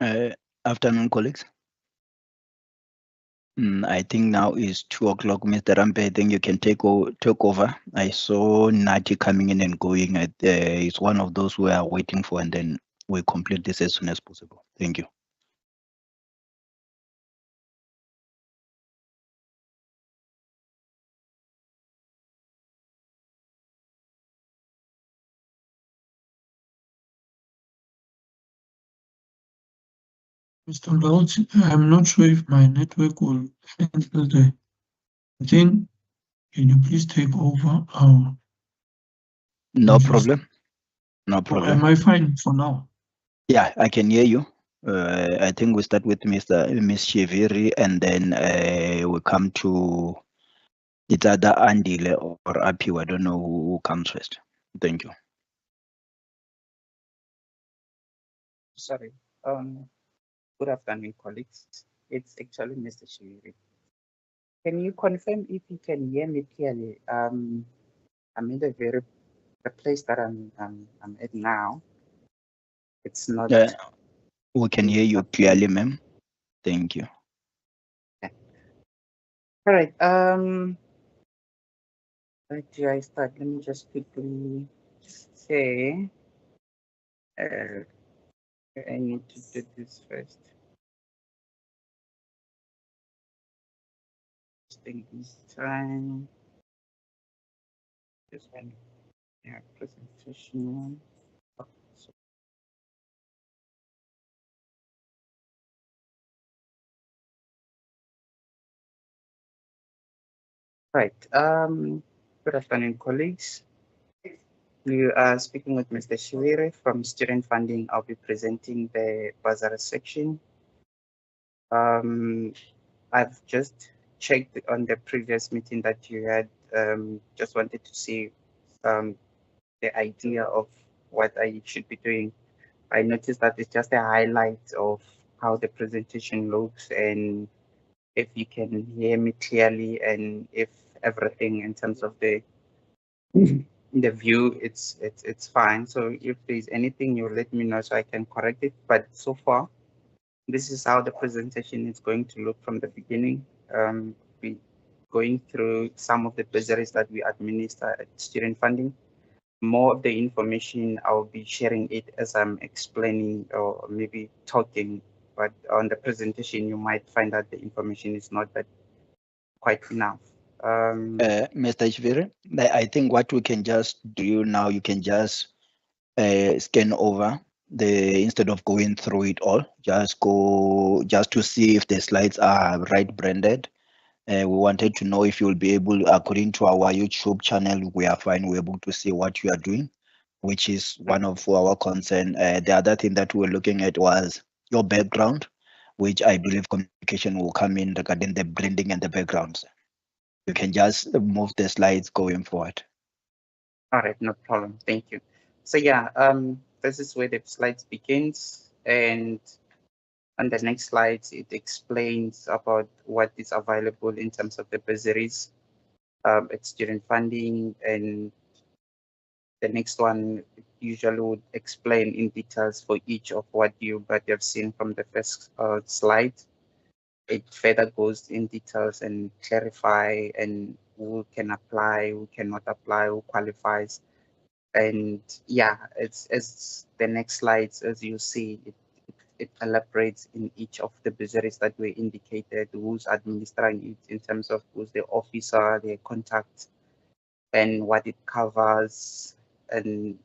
Afternoon, colleagues. I think now is 2 o'clock, Mr. Rampe. I think you can take over. I saw Nati coming in and going. It's one of those we are waiting for, and then we complete this as soon as possible. Thank you. Mr. Laut, I'm not sure if my network will handle the thing. Can you please take over? No problem. No problem. Am I fine for now? Yeah, I can hear you. I think we start with Miss Shiviri, and then we come to it's either Andile or Apiu. I don't know who comes first. Thank you. Sorry. Good afternoon, colleagues. It's actually Mr. Shiri. Can you confirm if you can hear me clearly? I'm in the place that I'm at now. It's not. We can hear you clearly, ma'am. Thank you. Okay. All right. Where do I start? Let me just quickly say. I need to do this first. Take this time. This one. Yeah, presentation. So right. Good afternoon, colleagues. You are speaking with Mr. Shiwere from Student Funding. I'll be presenting the bursary section. I've just checked on the previous meeting that you had. Just wanted to see the idea of what I should be doing. I noticed that it's just a highlight of how the presentation looks, and if you can hear me clearly, and if everything in terms of the view, it's fine. So if there's anything, you let me know so I can correct it. But so far, this is how the presentation is going to look from the beginning. We going through some of the bursaries that we administer at Student Funding. More of the information I'll be sharing it as I'm explaining or maybe talking. But on the presentation, you might find that the information is not that quite enough. Mr. Shiviri, I think what we can just do now, you can just scan over instead of going through it all, just go just to see if the slides are right branded. We wanted to know if you'll be able, according to our YouTube channel, we are fine, we're able to see what you are doing, which is one of our concern. The other thing that we're looking at was your background, which I believe communication will come in regarding the branding and the backgrounds. You can just move the slides going forward. All right, no problem. Thank you. So yeah, this is where the slides begins, and on the next slides, it explains about what is available in terms of the bursaries, at Student Funding, and the next one usually would explain in details for each of what you have seen from the first slide. It further goes in details and clarify and who can apply, who cannot apply, who qualifies. And yeah, it's as the next slides, as you see, it elaborates in each of the bursaries that were indicated, who's administering it in terms of who's the officer, their contact, and what it covers. And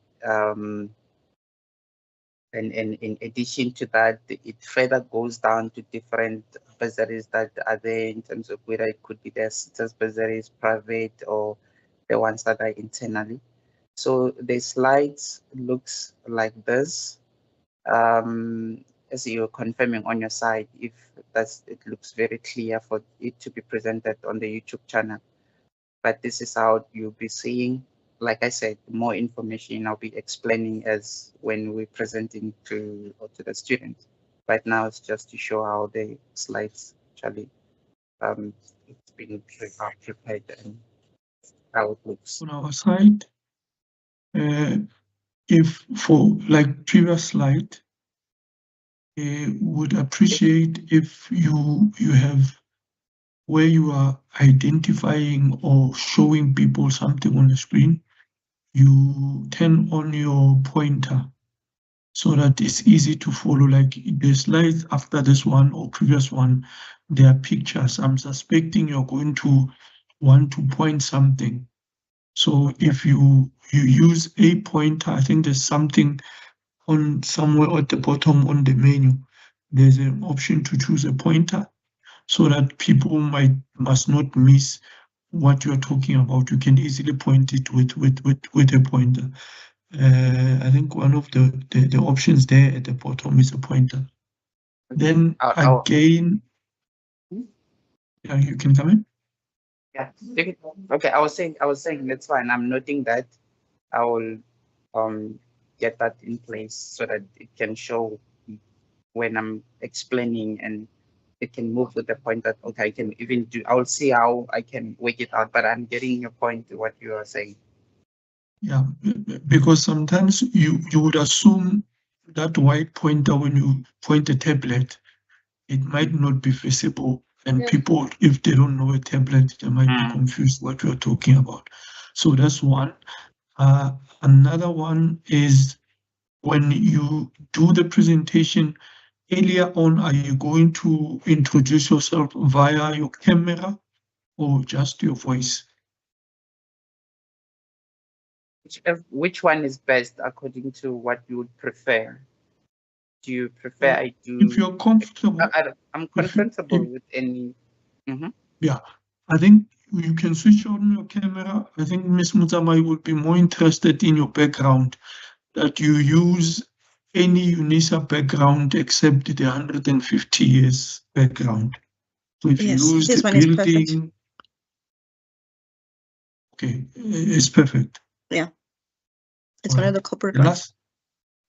in addition to that, it further goes down to different bursaries that are there in terms of whether it could be their sitters bursaries, private, or the ones that are internally. So the slides looks like this. As you're confirming on your side, if it looks very clear for it to be presented on the YouTube channel. But this is how you'll be seeing. Like I said, more information I'll be explaining as when we're presenting to the students. Right now, it's just to show how the slides actually it's been prepared and how it looks. On our side, if for like previous slide, would appreciate if you have where you are identifying or showing people something on the screen, you turn on your pointer so that it's easy to follow. Like the slides after this one or previous one, there are pictures. I'm suspecting you're going to want to point something. So if you use a pointer, I think there's something on somewhere at the bottom on the menu. There's an option to choose a pointer so that people must not miss what you're talking about. You can easily point it with a pointer. I think one of the options there at the bottom is a pointer. Then again, yeah, you can come in. Yeah. Okay. I was saying that's fine. I'm noting that. I will get that in place so that it can show when I'm explaining, and it can move to the point that okay, I can even do. I will see how I can work it out. But I'm getting your point to what you are saying. Yeah, because sometimes you would assume that white pointer when you point a tablet, it might not be visible, and people, if they don't know a tablet, they might be confused what we're talking about. So that's one. Another one is when you do the presentation, earlier on, are you going to introduce yourself via your camera or just your voice? Which one is best according to what you would prefer? Do you prefer I do? If you're comfortable. I'm comfortable with any. Yeah, I think you can switch on your camera. I think Ms. Mutamai would be more interested in your background, that you use any UNISA background except the 150 years background. So if you use the building, okay, it's perfect. Yeah, it's one of the corporate ones.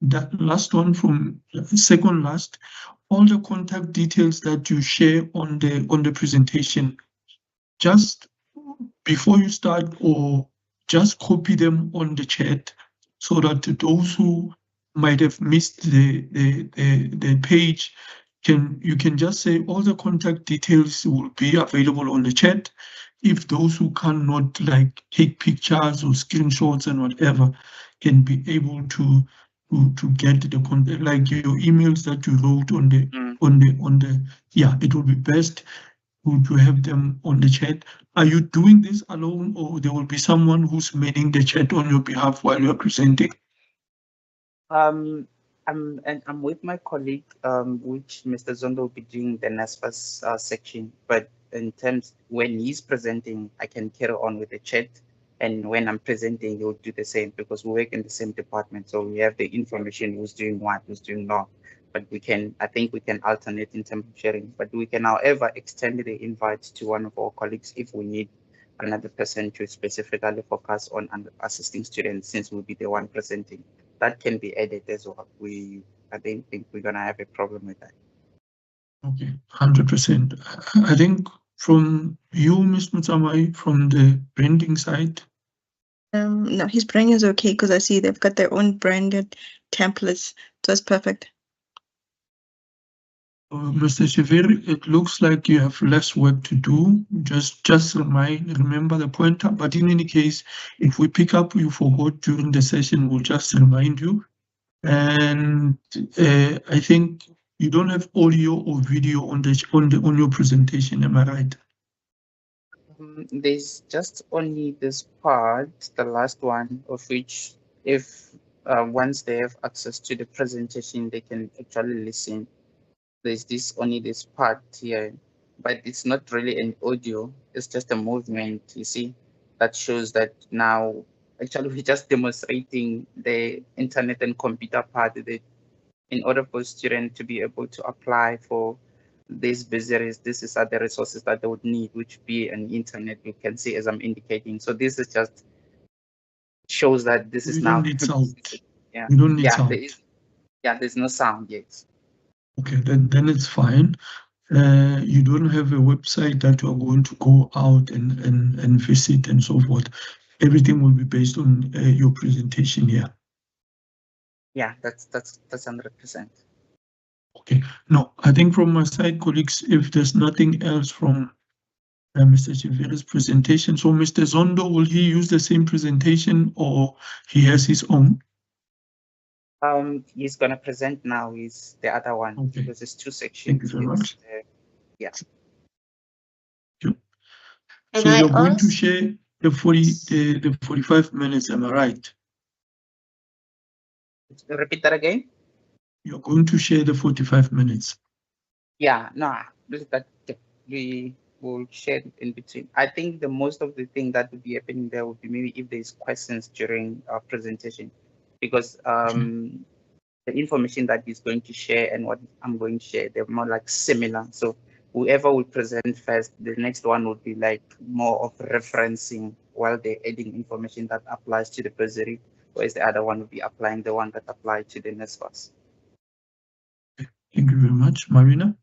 That last one from second last, all the contact details that you share on the presentation, just before you start, or just copy them on the chat so that those who might have missed the page you can just say all the contact details will be available on the chat. If those who cannot like take pictures or screenshots and whatever can be able to get the contact, like your emails that you wrote on the yeah, it will be best to have them on the chat. Are you doing this alone, or there will be someone who's manning the chat on your behalf while you're presenting? I'm with my colleague, which Mr. Zondo will be doing the NASFAS section. But in terms when he's presenting, I can carry on with the chat, and when I'm presenting, he'll do the same because we work in the same department, so we have the information who's doing what, who's doing not. But I think we can alternate in terms of sharing. But we can, however, extend the invite to one of our colleagues if we need another person to specifically focus on assisting students, since we'll be the one presenting. That can be added as well. I don't think we're gonna have a problem with that. Okay, 100%. I think from you, Ms. Mutsamai, from the branding side. No, his branding is okay because I see they've got their own branded templates, so it's perfect. Mr. Shiveri, it looks like you have less work to do. Just remember the pointer. But in any case, if we pick up you forgot during the session, we'll just remind you. And I think you don't have audio or video on your presentation. Am I right? There's just only this part, the last one, of which if once they have access to the presentation, they can actually listen. There's only this part here, but it's not really an audio. It's just a movement, you see, that shows that now actually we're just demonstrating the internet and computer part of it in order for students to be able to apply for these bursaries. This is other resources that they would need, which be an internet, you can see as I'm indicating. So this is just shows that this is now. You don't need sound. Yeah. You don't need sound. There's no sound yet. Okay, then it's fine. You don't have a website that you are going to go out and visit and so forth. Everything will be based on your presentation here. Yeah, that's 100%. Okay. No, I think from my side, colleagues, if there's nothing else from Mr. Chivera's presentation, so Mr. Zondo, will he use the same presentation or he has his own? He's gonna present now. Is the other one Okay. because it's two sections. Thank you very much. Yeah. So Can I you're going to ask? share the 45 minutes, am I right? Repeat that again. You're going to share the 45 minutes. Yeah, no, that we will share it in between. I think the most of the thing that would be happening there would be maybe if there's questions during our presentation, because the information that he's going to share and what I'm going to share, they're more like similar. So whoever will present first, the next one would be like more of referencing while they're adding information that applies to the bursary, whereas the other one will be applying the one that applies to the NSFAS. Thank you very much. Marina?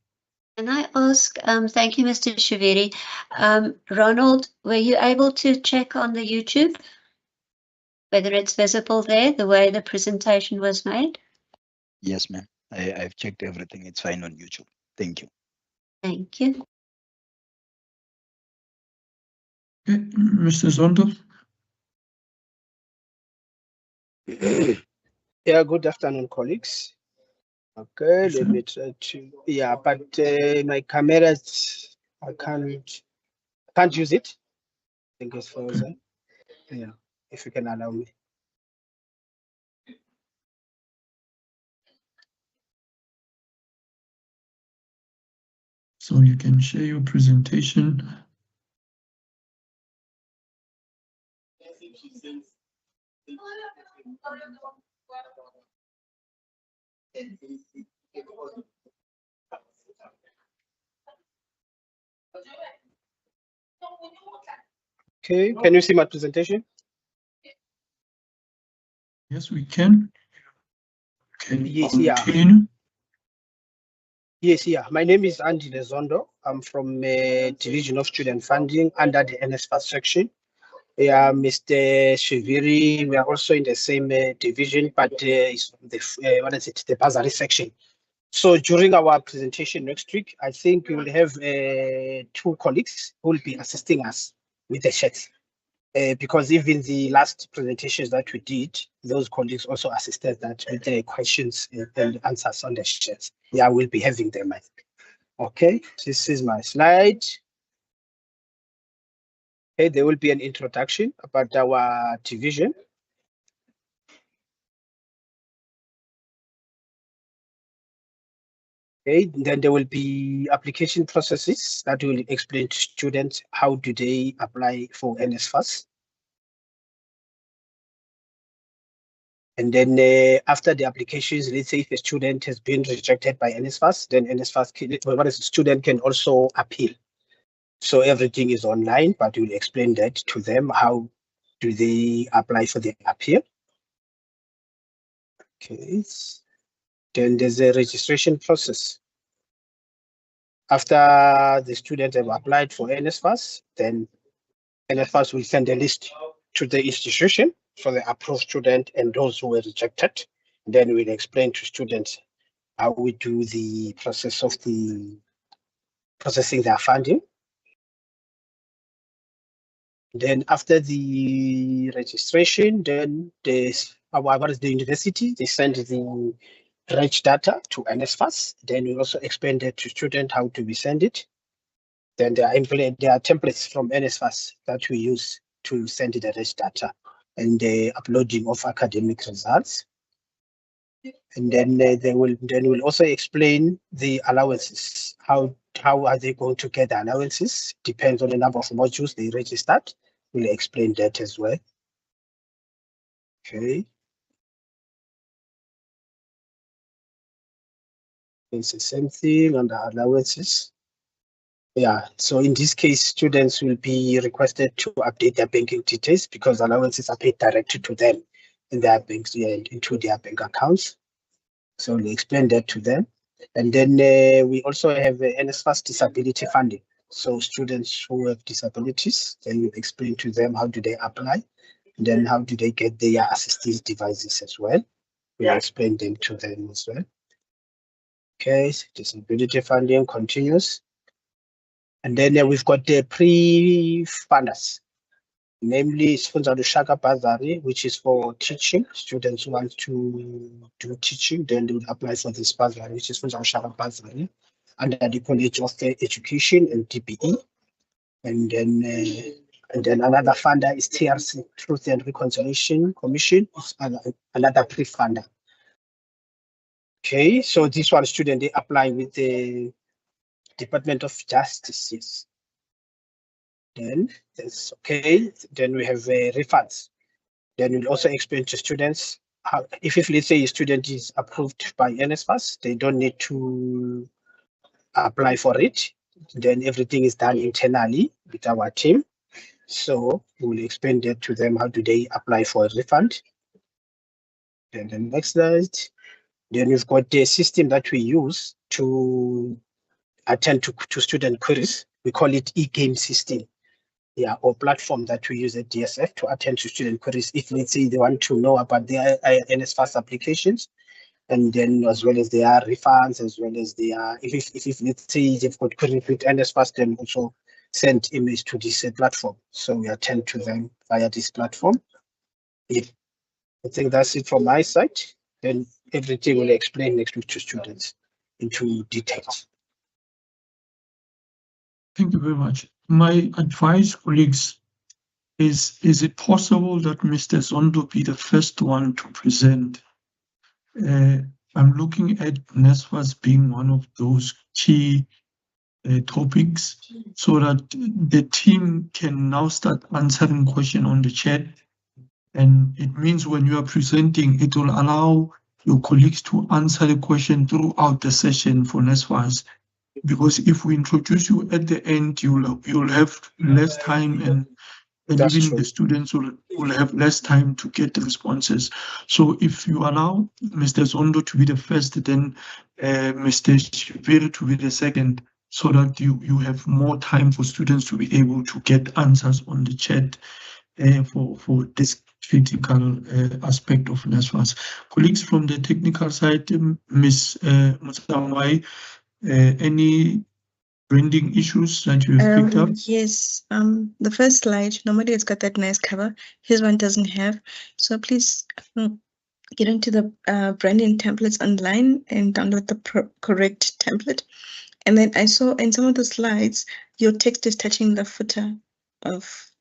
Can I ask, thank you, Mr. Shaveri. Ronald, were you able to check on the YouTube whether it's visible there, the way the presentation was made? Yes, ma'am. I've checked everything. It's fine on YouTube. Thank you. Thank you. Okay, Mr. Zondo? Yeah, good afternoon, colleagues. Okay, let me try to, yeah, but my camera, I can't use it. I think it's frozen. Yeah, if you can allow me. So you can share your presentation. Okay, can you see my presentation? Yes, we can. Can Yes, continue? Yes, yeah. My name is Andy Lezondo. I'm from Division of Student Funding under the NSFAS section. Yeah, Mr. Shiviri, we are also in the same division, but it's the what is it? The bursary section. So during our presentation next week, I think we will have two colleagues who will be assisting us with the chat. Because even the last presentations that we did, those colleagues also assisted that with the questions and answers on the chat. Yeah, we'll be having them, I think. Okay, this is my slide. Okay, there will be an introduction about our division. Okay, then there will be application processes that will explain to students how do they apply for NSFAS. And then after the applications, let's say if a student has been rejected by NSFAS, then the student can also appeal. So everything is online, but we'll explain that to them. How do they apply for the appeal? Okay. Then there's a registration process. After the students have applied for NSFAS, then NSFAS will send a list to the institution for the approved student and those who were rejected. Then we'll explain to students how we do the process of the processing their funding. Then after the registration, then there's what is the university, they send the reg data to NSFAS. Then we also explain that to students how to be send it. Then there are templates from NSFAS that we use to send the reg data and the uploading of academic results. And then we'll also explain the allowances. How are they going to get the allowances? Depends on the number of modules they registered. We'll explain that as well. Okay. It's the same thing on the allowances. Yeah, so in this case, students will be requested to update their banking details because allowances are paid directly to them in their banks, into their bank accounts. So we explain that to them. And then we also have NSFAS disability funding. So students who have disabilities, then we explain to them how do they apply, and then how do they get their assistance devices as well. We'll explain them to them as well. Okay, disability funding continues. And then we've got the pre-funders, namely Sifundza Lushaka Bursary, which is for teaching. Students who want to do teaching, then they would apply for this bursary, which is Sifundza Lushaka Bursary, under the College of Education and DPE. And then another funder is TRC, Truth and Reconciliation Commission, is another pre-funder. Okay, so this one student, they apply with the Department of Justice, yes. Then that's okay. Then we have refunds. Then we'll also explain to students how, if let's say a student is approved by NSFAS, they don't need to apply for it. Then everything is done internally with our team. So we'll explain that to them. How do they apply for a refund? Then the next slide. Then we've got the system that we use to attend to student queries. We call it e-game system. Yeah, or platform that we use at DSF to attend to student queries. If let's say they want to know about their NSFAS applications, and then as well as their refunds, as well as their, if let's say they've got queries with NSFAS, then also send emails to this platform. So we attend to them via this platform. Yeah, I think that's it from my side. Then everything will explain next week to students into details. Thank you very much. My advice, colleagues, is it possible that Mr. Zondo be the first one to present? I'm looking at NSFAS being one of those key topics, so that the team can now start answering questions on the chat. And it means when you are presenting, it will allow your colleagues to answer the question throughout the session for NSFAS. Because if we introduce you at the end, you'll have less time, and That's even true. the students will have less time to get the responses. So if you allow Mr. Zondo to be the first, then Mr. Shiveri to be the second, so that you have more time for students to be able to get answers on the chat for this critical aspect of NSFAS. Colleagues from the technical side, Ms. Mutsamai, any branding issues that you have picked up? Yes, the first slide, normally it's got that nice cover. His one doesn't have. So please get into the branding templates online and download the correct template. And then I saw in some of the slides, your text is touching the footer of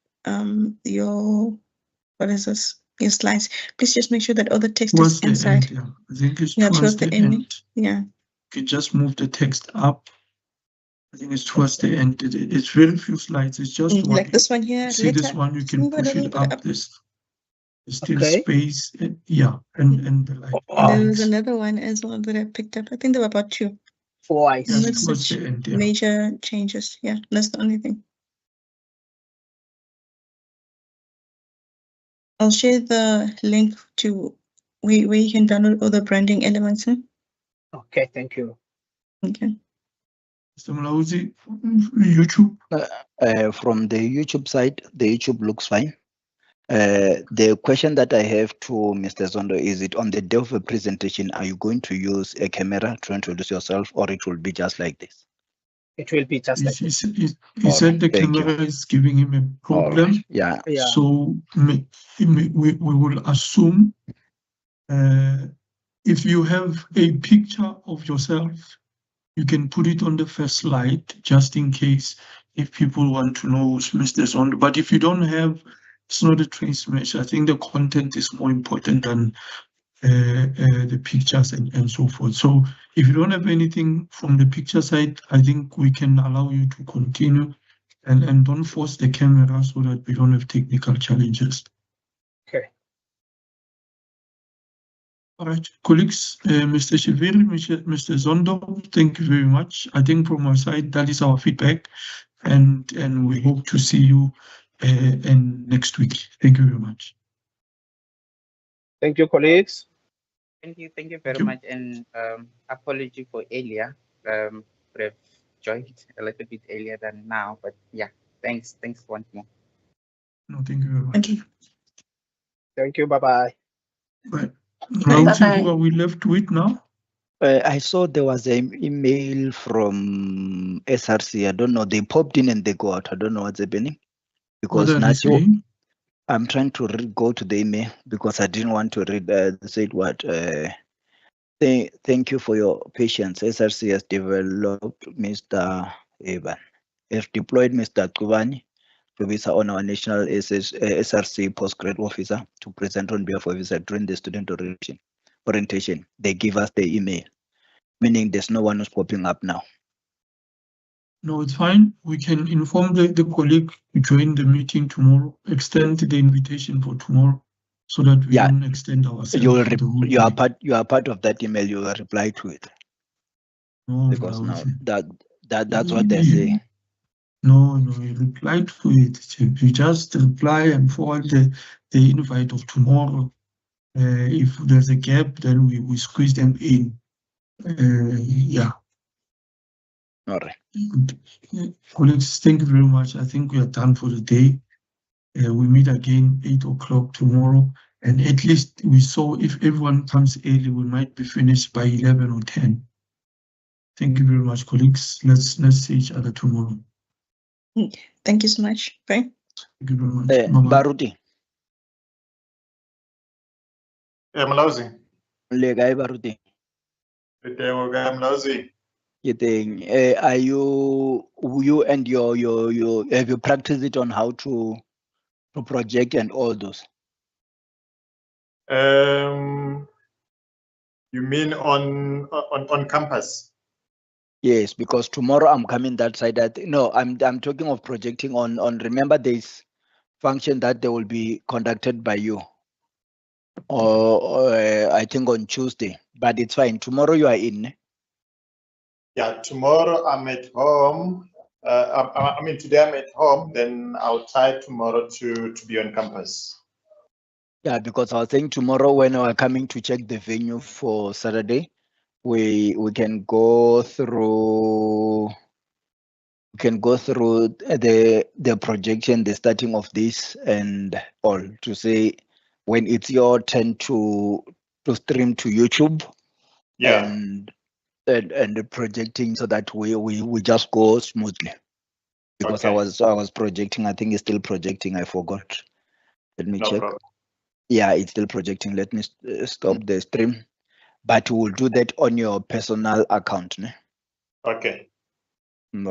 your, what is this? Your slides. Please just make sure that all the text Towards is the inside. end, yeah. I think it's Yeah, towards the end. Yeah. You can just move the text up. I think it's towards the end. It's very few slides. It's just one. Like this one here. See this one, you can move a push little it bit up. There's still Okay. space. Yeah, and the like. There was another one as well that I picked up. I think there were about two. Twice. Just Not towards such the end, yeah. major changes. Yeah, that's the only thing. I'll share the link to where you can download all the branding elements. Okay, thank you. Okay. Mr. Mlauzi, YouTube. From the YouTube side, the YouTube looks fine. The question that I have to Mr. Zondo, is it on the day of a presentation, are you going to use a camera to introduce yourself, or it will be just like this? It will be just like this. He said the camera is giving him a problem. Right. Yeah. So we will assume if you have a picture of yourself, you can put it on the first slide, just in case if people want to know who's Mr. Zondo. But if you don't have, it's not a trace measure. I think the content is more important than the pictures and so forth. So if you don't have anything from the picture side, I think we can allow you to continue, and don't force the camera so that we don't have technical challenges. Okay. All right, colleagues, Mr. Shiveri, Mr. Zondo, thank you very much. I think from our side, that is our feedback, and we hope to see you next week. Thank you very much. Thank you, colleagues. Thank you very much, and apology for earlier. Would have joined a little bit earlier than now, but yeah, thanks once more. No, thank you very much. Thank you. Thank you. Bye-bye. Right. Bye-bye. Who are we left with now? I saw there was an email from SRC. I don't know. They popped in and they go out. I don't know what's happening What because are they Nacho. saying? I'm trying to go to the email because I didn't want to read. Said what? Thank you for your patience. SRC has developed Mr. Evan. Has deployed Mr. Kubani to visa on our national SRC postgrad officer to present on behalf of visa during the student orientation. They give us the email, meaning there's no one who's popping up now. No, it's fine. We can inform the colleague to join the meeting tomorrow, extend the invitation for tomorrow so that we don't extend ourselves for the whole You are day. part of that email. You will reply to it No, because no, now we- that's what they're saying. No, we reply to it. We just reply and forward the invite of tomorrow. If there's a gap, then we squeeze them in. Yeah. All right. Colleagues, thank you very much. I think we are done for the day. We meet again 8 o'clock tomorrow. And at least we saw if everyone comes early, we might be finished by 11 or 10. Thank you very much, colleagues. Let's see each other tomorrow. Thank you so much. Bye. Thank you very much. Bye-bye. Baruti. Mlauzi. Legai Baruti. Mlauzi. You think are you and your have you practiced it on how to project and all those? You mean on campus? Yes, because tomorrow I'm coming that side. No, I'm talking of projecting on. Remember, this function that they will be conducted by you, or I think on Tuesday. But it's fine. Tomorrow you are in. Yeah, tomorrow I'm at home. I mean, today I'm at home. Then I'll try tomorrow to be on campus. Yeah, because I was saying tomorrow when we're coming to check the venue for Saturday, we can go through. We can go through the projection, the starting of this, and all to say when it's your turn to stream to YouTube. Yeah. And the projecting so that we just go smoothly. Because Okay. I was projecting. I think it's still projecting. I forgot. Let me check. Problem. Yeah, it's still projecting. Let me stop the stream. But we'll do that on your personal account. Ne? Okay. No.